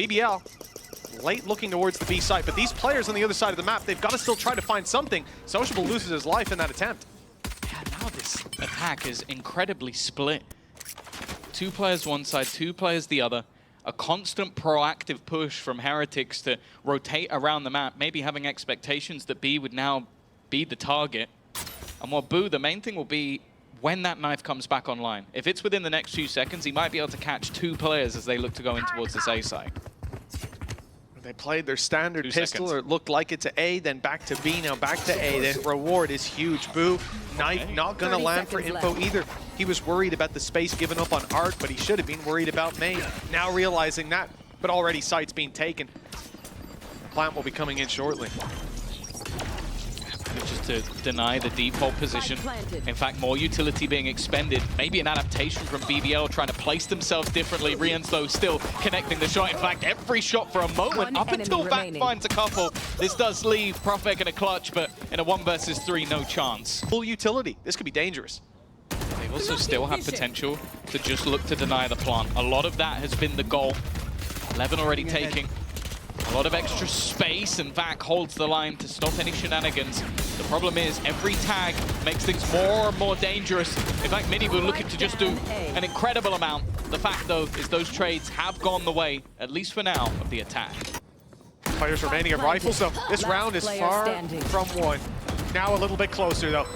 BBL, late looking towards the B site, but these players on the other side of the map, they've got to still try to find something. Sociable loses his life in that attempt. Yeah, now this attack is incredibly split. 2 players one side, 2 players the other. A constant proactive push from Heretics to rotate around the map, maybe having expectations that B would now be the target. And what Boo, the main thing will be when that knife comes back online. If it's within the next few seconds, he might be able to catch 2 players as they look to go in towards this A site. They played their standard pistol, or it looked like it to A, then back to B, now back to A. The reward is huge. Boo, knife not gonna land for info either. He was worried about the space given up on Art, but he should have been worried about main. Now realizing that, but already sites being taken. Plant will be coming in shortly. Just to deny the default position. In fact, more utility being expended. Maybe an adaptation from BBL trying to place themselves differently. Rien's though still connecting the shot. In fact, every shot for a moment up until Vac finds a couple. This does leave Profek in a clutch, but in a 1 versus 3, no chance. Full utility. This could be dangerous. They also still have potential to just look to deny the plant. A lot of that has been the goal. 11 already taking. A lot of extra space, and Vac holds the line to stop any shenanigans. The problem is every tag makes things more and more dangerous. In fact, Miniboo looking to just do an incredible amount. The fact, though, is those trades have gone the way, at least for now, of the attack. Players remaining at rifles, though. This round is far from won. Now a little bit closer, though.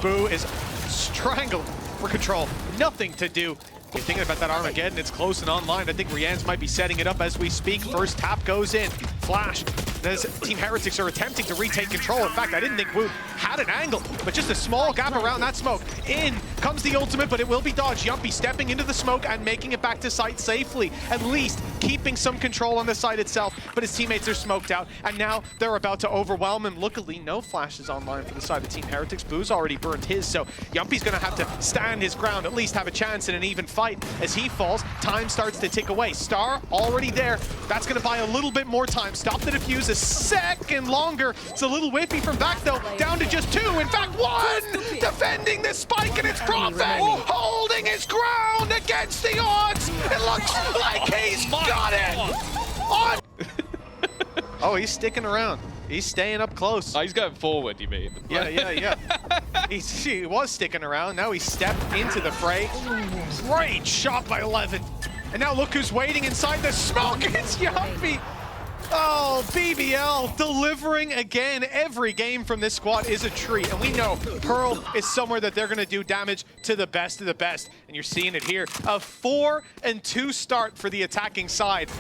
Boo is strangled for control. Nothing to do. You're thinking about that Armageddon, it's close and online. I think Rian's might be setting it up as we speak. First tap goes in. Flash. As Team Heretics are attempting to retake control. In fact, I didn't think Woot had an angle, but just a small gap around that smoke. In comes the ultimate, but it will be dodged. Yumpy stepping into the smoke and making it back to site safely. At least keeping some control on the site itself, but his teammates are smoked out, and now they're about to overwhelm him. Luckily, no flashes online for the side of Team Heretics. Boo's already burned his, so Yumpy's gonna have to stand his ground, at least have a chance in an even fight. As he falls, time starts to tick away. Star already there. That's gonna buy a little bit more time. Stop the defuse a second longer. It's a little whiffy from back though, down to just 2. In fact, 1! Defending the spike, and it's Profek holding his ground against the odds. It looks like he's got it! On. Oh, he's sticking around. He's staying up close. Oh, he's going forward, you mean? Yeah. He was sticking around. Now he stepped into the fray. Great shot by 11. And now look who's waiting inside the smoke. It's Yumpy. Oh, BBL delivering again. Every game from this squad is a treat. And we know Pearl is somewhere that they're going to do damage to the best of the best. And you're seeing it here. A 4-2 start for the attacking side.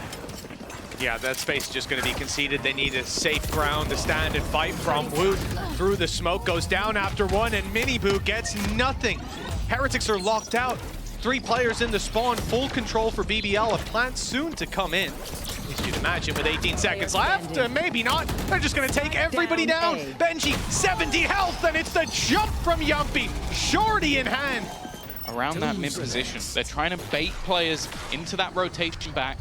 Yeah, that space is just going to be conceded. They need a safe ground to stand and fight from. Woot through the smoke, goes down after 1, and Miniboo gets nothing. Heretics are locked out. 3 players in the spawn, full control for BBL. A plant soon to come in. As you'd imagine, with 18 seconds left, maybe not. They're just going to take everybody down. Benji, 70 health, and it's the jump from Yumpy. Shorty in hand. Around that mid position, they're trying to bait players into that rotation back.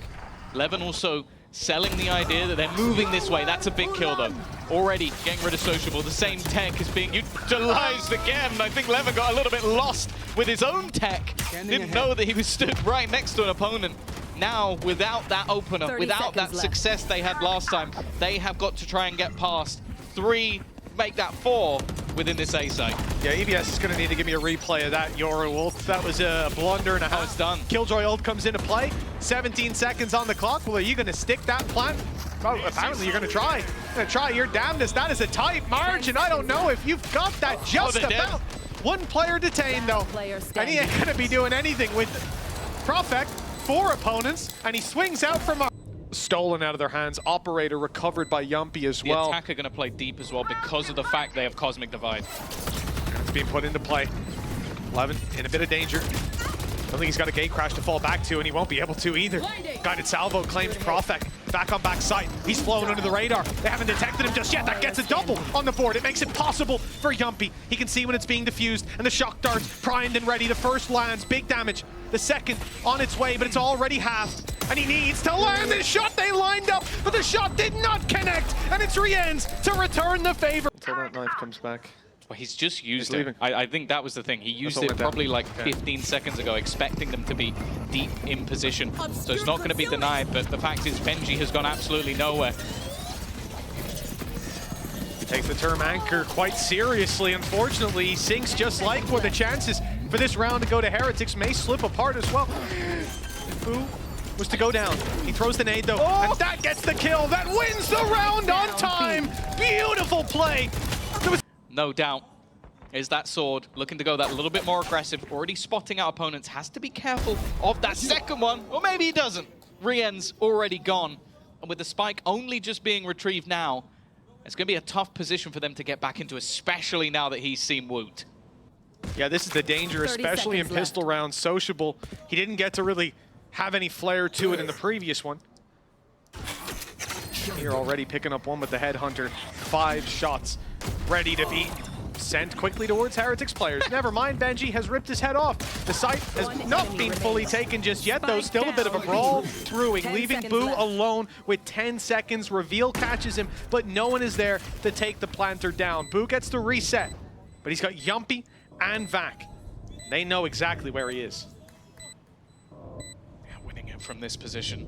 Levin also selling the idea that they're moving this way. That's a big kill, though. Already getting rid of Sociable. The same tech is being utilized again. I think Levin got a little bit lost with his own tech. Didn't know that he was stood right next to an opponent. Now, without that opener, without that success they had last time, they have got to try and get past 3, make that 4 within this A site. Yeah, EBS is going to need to give me a replay of that Yoru Wolf. That was a blunder and a half. It's done. Killjoy ult comes into play. 17 seconds on the clock. Well, are you going to stick that plant? Oh, apparently you're going to try. You're going to try your damnedest. That is a tight margin. I don't know if you've got that just about. 1 player detained, though. And he ain't going to be doing anything with Profek. 4 opponents, and he swings out from a... Stolen out of their hands. Operator recovered by Yumpy as well. The attacker going to play deep as well because of the fact they have Cosmic Divide. It's being put into play. 11 in a bit of danger. I don't think he's got a gate crash to fall back to, and he won't be able to either. Guided Salvo claims Profek. Back on backside. He's flown under the radar. They haven't detected him just yet. That gets a double on the board. It makes it possible for Yumpy. He can see when it's being diffused, and the shock darts primed and ready. The first lands, big damage. The second on its way, but it's already halved. And he needs to land this shot. They lined up, but the shot did not connect. And it's Rien's to return the favor. Until that knife comes back. Well, he's just used it. I think that was the thing. He used it probably like 15 seconds ago, expecting them to be deep in position. So it's not going to be denied, but the fact is Benji has gone absolutely nowhere. He takes the term anchor quite seriously. Unfortunately, he sinks just like where the chances for this round to go to Heretics may slip apart as well. Boo was to go down. He throws the nade though, and that gets the kill. That wins the round on time. Beautiful play. No doubt is that Sword looking to go that little bit more aggressive, already spotting out opponents, has to be careful of that second one, or maybe he doesn't. Rien's already gone, and with the spike only just being retrieved now, it's going to be a tough position for them to get back into, especially now that he's seen Woot. Yeah, this is the danger, especially in pistol rounds. Sociable, he didn't get to really have any flair to it in the previous one. Here already picking up one with the Headhunter. 5 shots ready to be sent quickly towards Heretics players. Never mind, Benji has ripped his head off. The site has not been fully taken just yet, though. Still a bit of a brawl brewing, leaving Boo alone with 10 seconds. Reveal catches him, but no one is there to take the planter down. Boo gets to reset, but he's got Yumpy and Vac. They know exactly where he is. Yeah, winning it from this position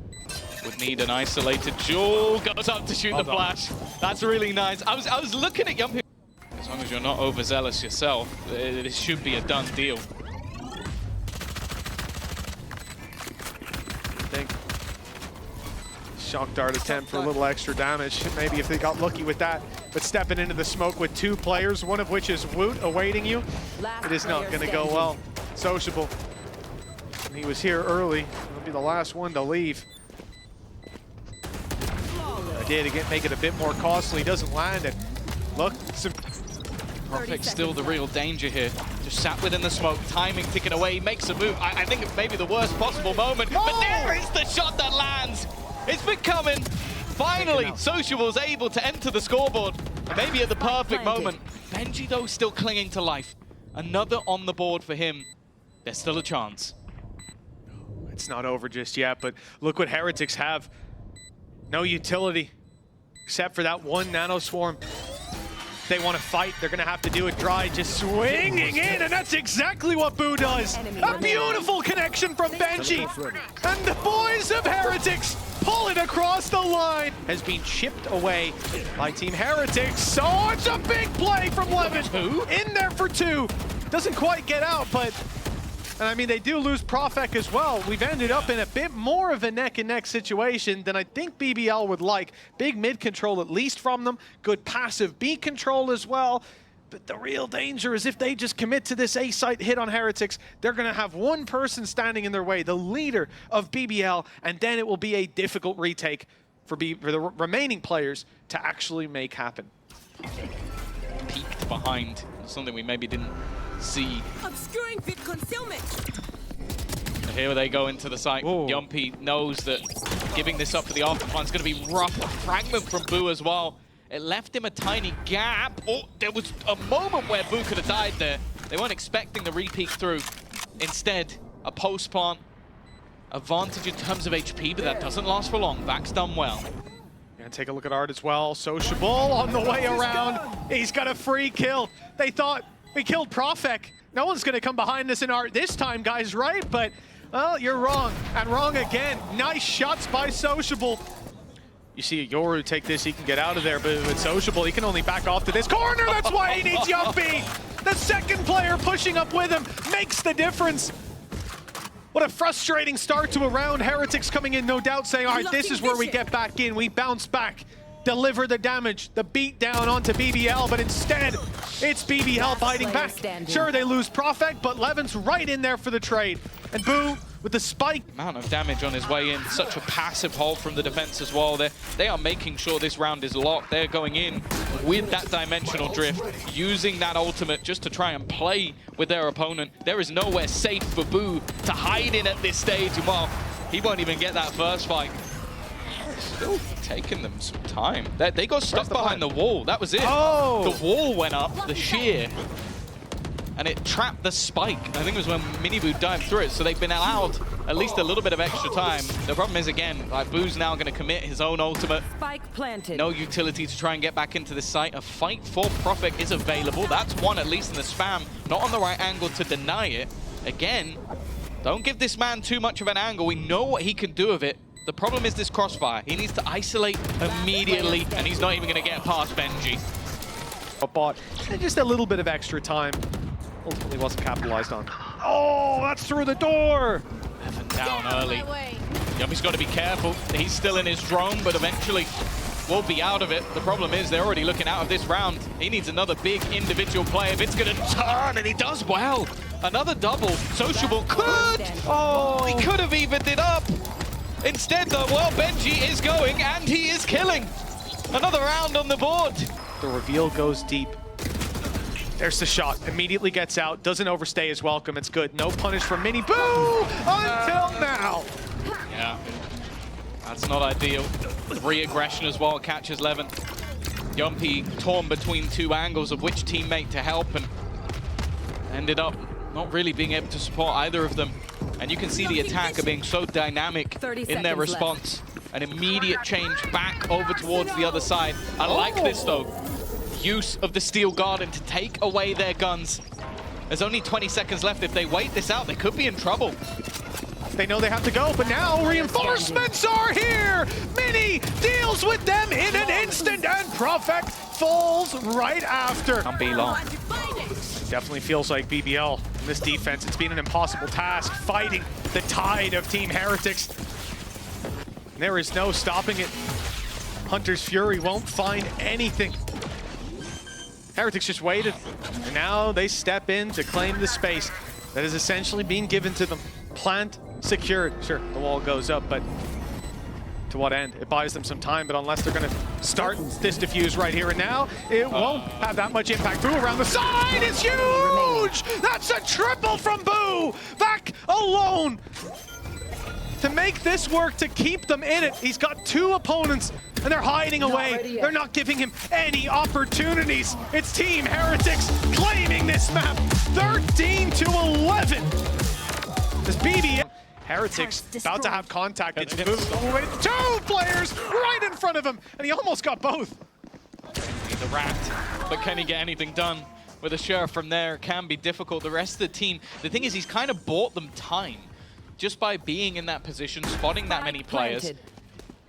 would need an isolated Jewel. Goes up to shoot the flash. That's really nice. I was looking at Yumpy. As long as you're not overzealous yourself, this should be a done deal. I think shock dart attempt for a little extra damage. Maybe if they got lucky with that. But stepping into the smoke with 2 players, one of which is Woot awaiting you, it is not going to go well. Sociable. He was here early. He'll be the last one to leave. Idea to make it a bit more costly. Doesn't land it. Look, Perfect, still the real danger here. Just sat within the smoke, timing ticking away, makes a move. I think it's maybe the worst possible moment, but there is the shot that lands. It's been coming. Finally, Sociable's able to enter the scoreboard, maybe at the perfect moment. Benji, though, still clinging to life. Another on the board for him. There's still a chance. It's not over just yet, but look what Heretics have. No utility, except for that one nano swarm. They want to fight, they're going to have to do it dry, just swinging in, and that's exactly what Boo does. A beautiful connection from Benji. And the boys of Heretics pull it across the line. Has been chipped away by Team Heretics. Oh, it's a big play from Levin. In there for 2. Doesn't quite get out, but... And I mean, they do lose Profek as well. We've ended up in a bit more of a neck-and-neck situation than I think BBL would like. Big mid control at least from them. Good passive B control as well. But the real danger is if they just commit to this A-site hit on Heretics, they're going to have one person standing in their way, the leader of BBL, and then it will be a difficult retake for the remaining players to actually make happen. Peeked behind, something we maybe didn't see. Obscuring vid concealment. Here they go into the site. Yumpy knows that giving this up for the afterplan is going to be rough. A fragment from Boo as well. It left him a tiny gap. Oh, there was a moment where Boo could have died there. They weren't expecting the re-peek through. Instead, a post plant. Advantage in terms of HP, but that doesn't last for long. Vac's done well. And take a look at Art as well. Sociable on the way around. He's got a free kill. They thought we killed Profek. No one's going to come behind us in Art this time, guys, right? But, well, you're wrong. And wrong again. Nice shots by Sociable. You see Yoru take this, he can get out of there, but with Sociable, he can only back off to this corner. That's why he needs Yumpy. The second player pushing up with him makes the difference. What a frustrating start to a round. Heretics coming in, no doubt, saying, all right, this is where we get back in. We bounce back, deliver the damage, the beat down onto BBL, but instead, it's BBL biting back. Sure, they lose Profek, but Levin's right in there for the trade. And Boo, with the spike. Amount of damage on his way in. Such a passive hold from the defense as well. They are making sure this round is locked. They're going in with that dimensional drift, using that ultimate just to try and play with their opponent. There is nowhere safe for Boo to hide in at this stage. And well, he won't even get that first fight. Still taking them some time. They got stuck behind the wall. That was it. Oh. The wall went up, the shear, and it trapped the spike. I think it was when Miniboo dived through it, so they've been allowed at least a little bit of extra time. The problem is, again, like Boo's now going to commit his own ultimate. Spike planted. No utility to try and get back into the site. A fight for Prophet is available. That's one, at least in the spam. Not on the right angle to deny it. Again, don't give this man too much of an angle. We know what he can do with it. The problem is this crossfire. He needs to isolate immediately, and he's not even going to get past Benji. Bot, and just a little bit of extra time ultimately wasn't capitalized on. Oh, that's through the door! Evan down early. Yummy's got to be careful. He's still in his drone, but eventually will be out of it. The problem is they're already looking out of this round. He needs another big individual play if it's going to turn, and he does well. Another double. Sociable could! Oh, he could have evened it up. Instead, though, well, Benji is going, and he is killing. Another round on the board. The reveal goes deep. There's the shot. Immediately gets out. Doesn't overstay his welcome. It's good. No punish from Mini Boo until now. Yeah, that's not ideal. Re-aggression as well catches Levin. Yumpy torn between two angles of which teammate to help, and ended up not really being able to support either of them. And you can see the attacker being so dynamic in their response. An immediate change back over towards the other side. I like this though. Use of the Steel Garden to take away their guns. There's only 20 seconds left. If they wait this out, they could be in trouble. They know they have to go, but now reinforcements are here! Mini deals with them in an instant, and Prophet falls right after. Can't be long. Definitely feels like BBL in this defense. It's been an impossible task fighting the tide of Team Heretics. There is no stopping it. Hunter's Fury won't find anything. Heretics just waited, and now they step in to claim the space that is essentially being given to them. Plant secured. Sure, the wall goes up, but to what end? It buys them some time, but unless they're going to start this defuse right here and now, it won't have that much impact. Boo around the side is huge! That's a triple from Boo! Back alone to make this work, to keep them in it. He's got two opponents, and they're hiding away. They're not giving him any opportunities. It's Team Heretics claiming this map, 13-11. This BBL. Heretics about to have contact. It's Boo with two players right in front of him, and he almost got both. He's a rat, but can he get anything done? With a sheriff from there, it can be difficult. The rest of the team, the thing is, he's kind of bought them time. Just by being in that position, spotting that many players,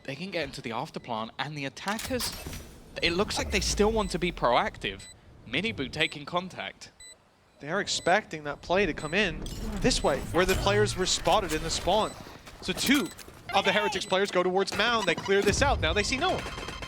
they can get into the afterplan, and the attackers, it looks like they still want to be proactive. Miniboo taking contact. They're expecting that play to come in this way, where the players were spotted in the spawn. So two of the Heretics players go towards Mound. They clear this out. Now they see no one.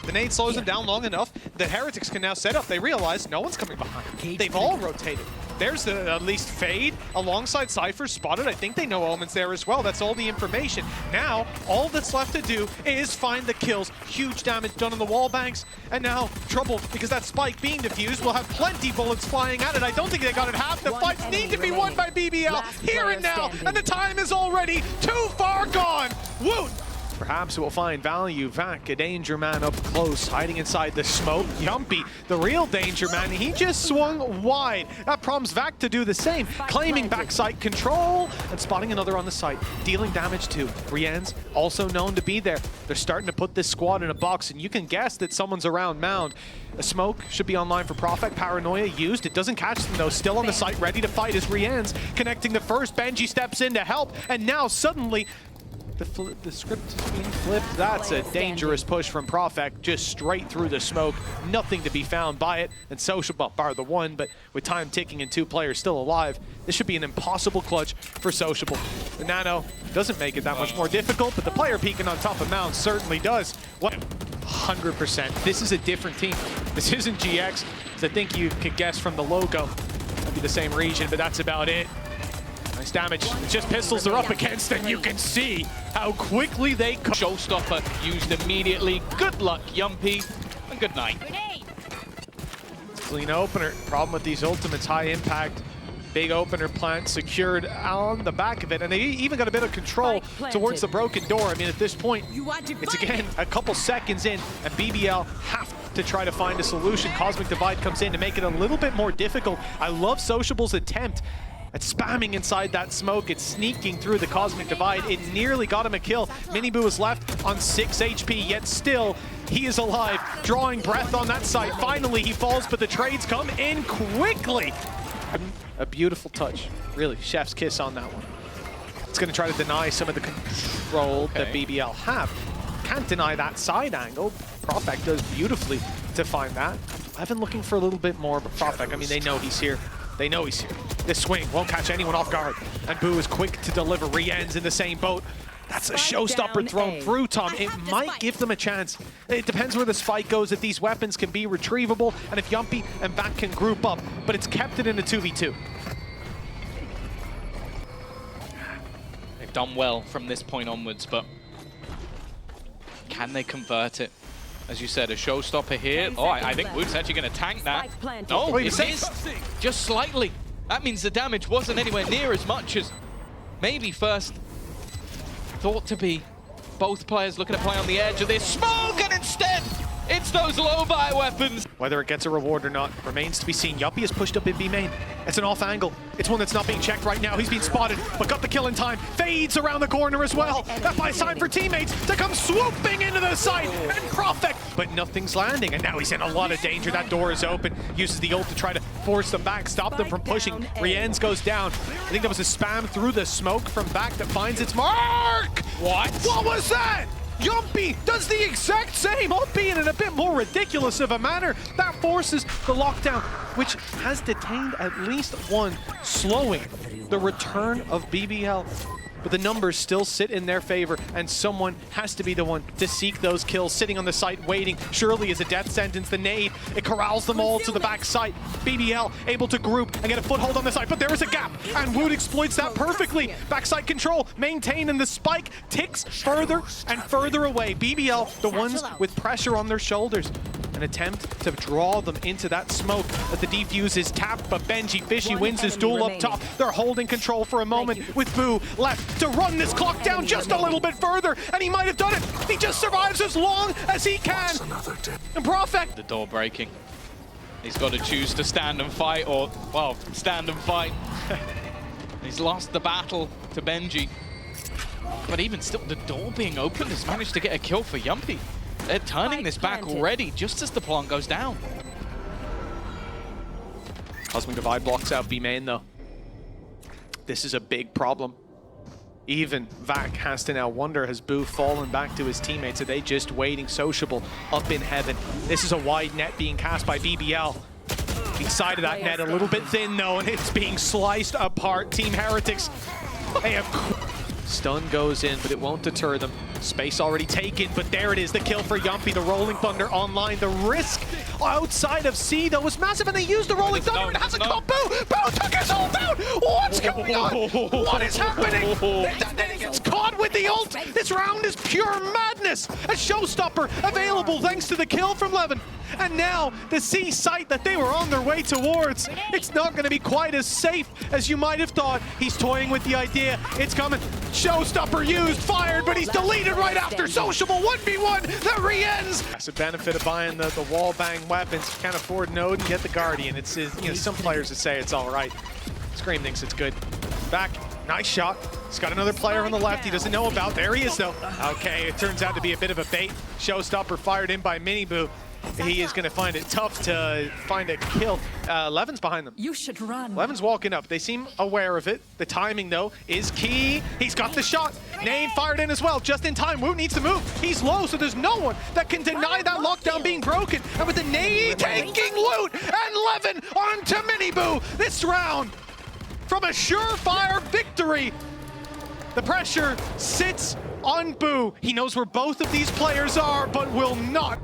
The nade slows them down long enough that Heretics can now set up. They realize no one's coming behind. They've all rotated. There's the at least Fade alongside Cypher spotted. I think they know Omen's there as well. That's all the information. Now, all that's left to do is find the kills. Huge damage done on the wall banks. And now, trouble, because that spike being diffused will have plenty bullets flying at it. I don't think they got it half. The fights need to be won by BBL here and now. And the time is already too far gone. Woot! Perhaps we'll find value. Vac, a danger man up close, hiding inside the smoke. Yumpy, the real danger man, he just swung wide. That prompts Vac to do the same, claiming backside control and spotting another on the site, dealing damage too. Rien's also known to be there. They're starting to put this squad in a box, and you can guess that someone's around Mound. A smoke should be online for Prophet. Paranoia used. It doesn't catch them though. Still on the site, ready to fight as Rien's connecting the first. Benji steps in to help, and now suddenly the script is being flipped. That's a dangerous push from Prophet, just straight through the smoke. Nothing to be found by it. And Social, well, bar the one, but with time ticking and two players still alive, this should be an impossible clutch for Sociable. The Nano doesn't make it that much more difficult, but the player peeking on top of Mound certainly does. What? 100%. This is a different team. This isn't GX. I think you could guess from the logo. Might be the same region, but that's about it. Nice damage. It's just pistols they're up against, and you can see how quickly they come. Showstopper used immediately. Good luck, Yumpy, and good night. Clean opener. Problem with these ultimates, high impact. Big opener plant secured on the back of it, and they even got a bit of control towards the broken door. I mean, at this point, it's again a couple seconds in, and BBL have to try to find a solution. Cosmic Divide comes in to make it a little bit more difficult. I love Sociable's attempt It's spamming inside that smoke. It's sneaking through the Cosmic Divide. It nearly got him a kill. Miniboo is left on 6 HP, yet still he is alive, drawing breath on that site. Finally, he falls, but the trades come in quickly. A beautiful touch. Really, chef's kiss on that one. It's going to try to deny some of the control that BBL have. Can't deny that side angle. Profek does beautifully to find that. I've been looking for a little bit more, but Profek, I mean, they know he's here. They know he's here. This swing won't catch anyone off guard. And Boo is quick to deliver. Rien's in the same boat. That's a showstopper thrown through, Tom. It might give them a chance. It depends where the spike goes, if these weapons can be retrievable, and if Yumpy and Vac can group up. But it's kept it in a 2v2. They've done well from this point onwards, but can they convert it? As you said, a showstopper here. Oh, I think Wood's actually going to tank that. Oh, it missed just slightly. That means the damage wasn't anywhere near as much as maybe first thought to be. Both players looking to play on the edge of this smoke, and instead, it's those low buy weapons. Whether it gets a reward or not remains to be seen. Yuppie is pushed up in B main. It's an off angle. It's one that's not being checked right now. He's been spotted, but got the kill in time. Fades around the corner as well. That buys time for teammates to come swooping into the site. And Profek, but nothing's landing. And now he's in a lot of danger. That door is open. Uses the ult to try to force them back, stop them from pushing. Rien's goes down. I think that was a spam through the smoke from back that finds its mark. What was that? Yumpy does the exact same, albeit in a bit more ridiculous of a manner. That forces the lockdown, which has detained at least one, slowing the return of BBL. But the numbers still sit in their favor, and someone has to be the one to seek those kills. Sitting on the site, waiting, surely is a death sentence. The nade, it corrals them all to the back site. BBL able to group and get a foothold on the site, but there is a gap, and Wood exploits that perfectly. Backside control, maintained, and the spike ticks further and further away. BBL, the ones with pressure on their shoulders. An attempt to draw them into that smoke, but the defuse is tapped, but Benji Fishy wins his duel up top. They're holding control for a moment with Boo left to run this clock down just a little bit further, and he might have done it. He just survives as long as he can. And Profek. The door breaking. He's got to choose to stand and fight, or, well, stand and fight. He's lost the battle to Benji. But even still, the door being opened has managed to get a kill for Yumpy. They're turning this back already, just as the plant goes down. Cosmic Divide blocks out B main, though. This is a big problem. Even Vac has to now wonder, has Boo fallen back to his teammates? Are they just waiting sociable up in heaven? This is a wide net being cast by BBL. Inside of that net, a little bit thin, though, and it's being sliced apart. Team Heretics, they have... Stun goes in, but it won't deter them. Space already taken, but there it is, the kill for Yumpy, the Rolling Thunder online. The risk outside of C, though, was massive, and they used the Rolling Thunder, and it hasn't come. Boo! Boo took his ult out! What's going on? What is happening? He gets caught with the ult! This round is pure madness! A showstopper available thanks to the kill from Levin. And now, the C site that they were on their way towards, it's not going to be quite as safe as you might have thought. He's toying with the idea. It's coming. Showstopper used, fired, but he's deleted right after. Sociable 1v1, that re-ends. That's the benefit of buying the wall bang weapons. You can't afford Node and get the Guardian. It's, you know, some players would say it's all right. Scream thinks it's good. Back, nice shot. He's got another player on the left he doesn't know about. There he is, though. Okay, it turns out to be a bit of a bait. Showstopper fired in by Miniboo. He is going to find it tough to find a kill. Levin's behind them. You should run. Levin's walking up. They seem aware of it. The timing, though, is key. He's got the shot. Nade fired in as well, just in time. Woot needs to move. He's low, so there's no one that can deny that lockdown being broken. And with the nade taking Woot and Levin onto Miniboo this round from a surefire victory. The pressure sits on Boo. He knows where both of these players are, but will not.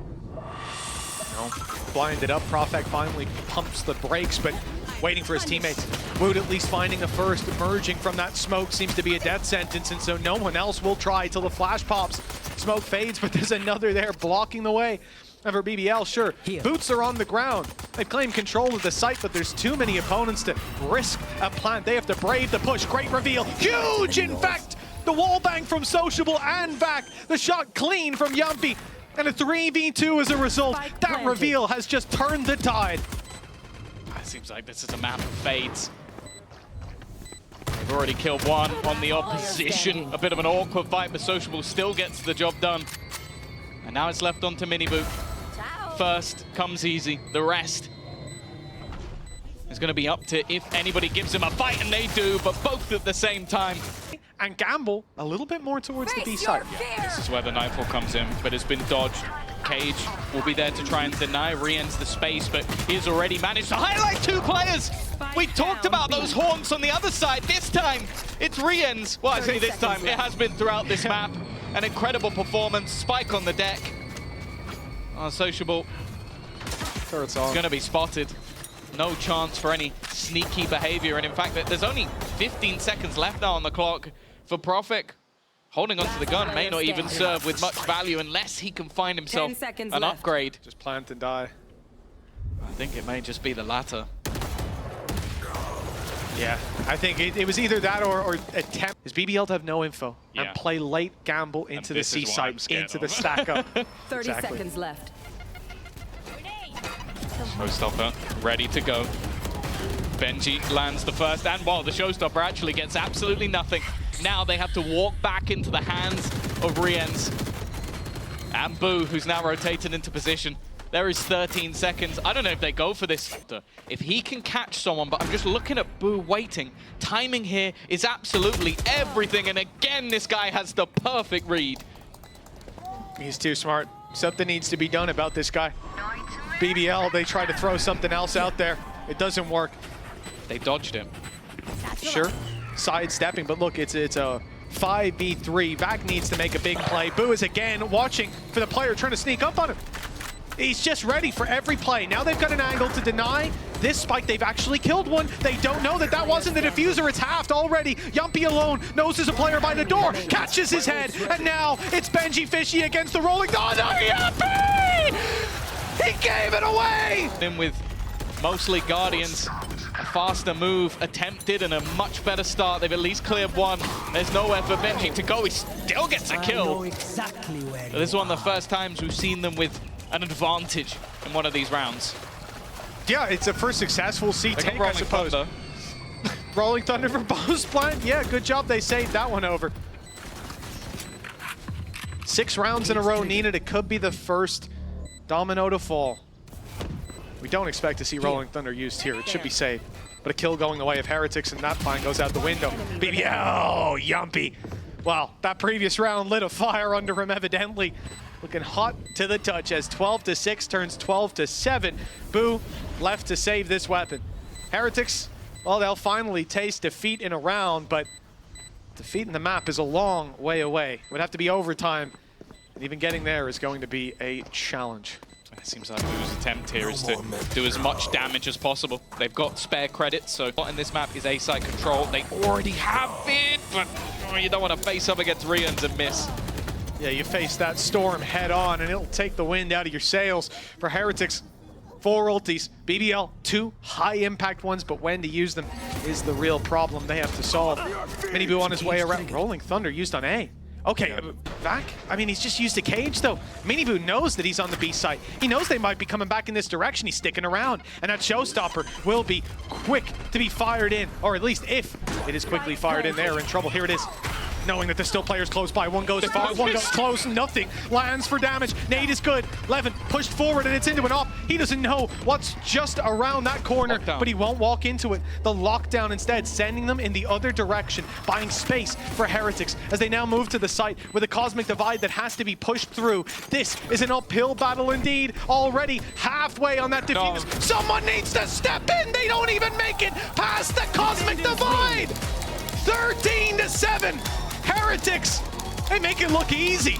Blinded up, Profek finally pumps the brakes, but waiting for his teammates. Wood at least finding the first, emerging from that smoke seems to be a death sentence, and so no one else will try till the flash pops. Smoke fades, but there's another there blocking the way. And for BBL, sure, boots are on the ground. They've claimed control of the site, but there's too many opponents to risk a plant. They have to brave the push. Great reveal, huge in fact! The wall bang from Sociable and Vac. The shot clean from Yumpy. And a 3v2 as a result. That reveal has just turned the tide. It seems like this is a map of fades. They've already killed one on the opposition. A bit of an awkward fight, but Sociable still gets the job done. And now it's left on to Miniboo. First comes easy. The rest is going to be up to if anybody gives him a fight, and they do, but both at the same time. And Gamble a little bit more towards the B side. Yeah, this is where the Nightfall comes in, but it's been dodged. Cage will be there to try and deny. Re-ends the space, but he's already managed to highlight 2 players. We talked about those haunts on the other side. This time, it's Re-ends. Well, I say this time, it has been throughout this map. An incredible performance. Spike on the deck. Sociable. It's going to be spotted. No chance for any sneaky behavior. And in fact, there's only 15 seconds left now on the clock for Profik. Holding onto the gun may not even serve with much value unless he can find himself an upgrade. Just plant and die. I think it may just be the latter. Yeah, I think it was either that or attempt his BBL to have no info and play late gamble into the C site, into the stack up. 30 seconds left. Showstopper ready to go. Benji lands the first, and while the Showstopper actually gets absolutely nothing. Now they have to walk back into the hands of Riens. And Boo, who's now rotated into position. There is 13 seconds. I don't know if they go for this. If he can catch someone, but I'm just looking at Boo waiting. Timing here is absolutely everything, and again, this guy has the perfect read. He's too smart. Something needs to be done about this guy. BBL, they try to throw something else out there. It doesn't work. They dodged him. Sure, sidestepping, but look, it's a 5v3. Vac needs to make a big play. Boo is again watching for the player trying to sneak up on him. He's just ready for every play. Now they've got an angle to deny this spike. They've actually killed one. They don't know that that wasn't the diffuser. It's halved already. Yumpy alone knows there's a player by the door, catches his head, and now it's Benji Fishy against the rolling. Oh no, Yumpy! He gave it away! In with mostly Guardians. A faster move attempted and a much better start. They've at least cleared one. There's nowhere for Benji to go. He still gets a kill. Exactly where This is one of the first times we've seen them with an advantage in one of these rounds. Yeah, it's a first successful C take, I suppose. Thunder. Rolling Thunder for Bo's plant. Yeah, good job. They saved that one over. 6 rounds in a row needed. It could be the first domino to fall. We don't expect to see Rolling Thunder used here. It should be safe. But a kill going the way of Heretics, and that plan goes out the window. BBL, Yumpy. Well, that previous round lit a fire under him, evidently. Looking hot to the touch as 12-6 turns 12-7. Boo left to save this weapon. Heretics, well, they'll finally taste defeat in a round, but defeat in the map is a long way away. It would have to be overtime, and even getting there is going to be a challenge. It seems like Boo's attempt here is to do as much damage as possible. They've got spare credits, so what in this map is A-side control. They already have it, but you don't want to face up against Riens and miss. Yeah, you face that storm head on, and it'll take the wind out of your sails. For Heretics, 4 ultis. BBL, 2 high-impact ones, but when to use them is the real problem they have to solve. Miniboo on his way around. Rolling Thunder used on A. Okay, Vac, I mean, he's just used a cage, though. Miniboo knows that he's on the B site. He knows they might be coming back in this direction. He's sticking around, and that Showstopper will be quick to be fired in, or at least if it is quickly fired in, they're in trouble. Here it is. Knowing that there's still players close by. One goes far, one goes close, nothing. Lands for damage. Nade is good. Levin pushed forward and it's into an op. He doesn't know what's just around that corner, but he won't walk into it. The lockdown instead, sending them in the other direction, buying space for Heretics as they now move to the site with a cosmic divide that has to be pushed through. This is an uphill battle indeed. Already halfway on that diffuse. No. Someone needs to step in. They don't even make it past the cosmic divide. 13-7. Heretics, they make it look easy.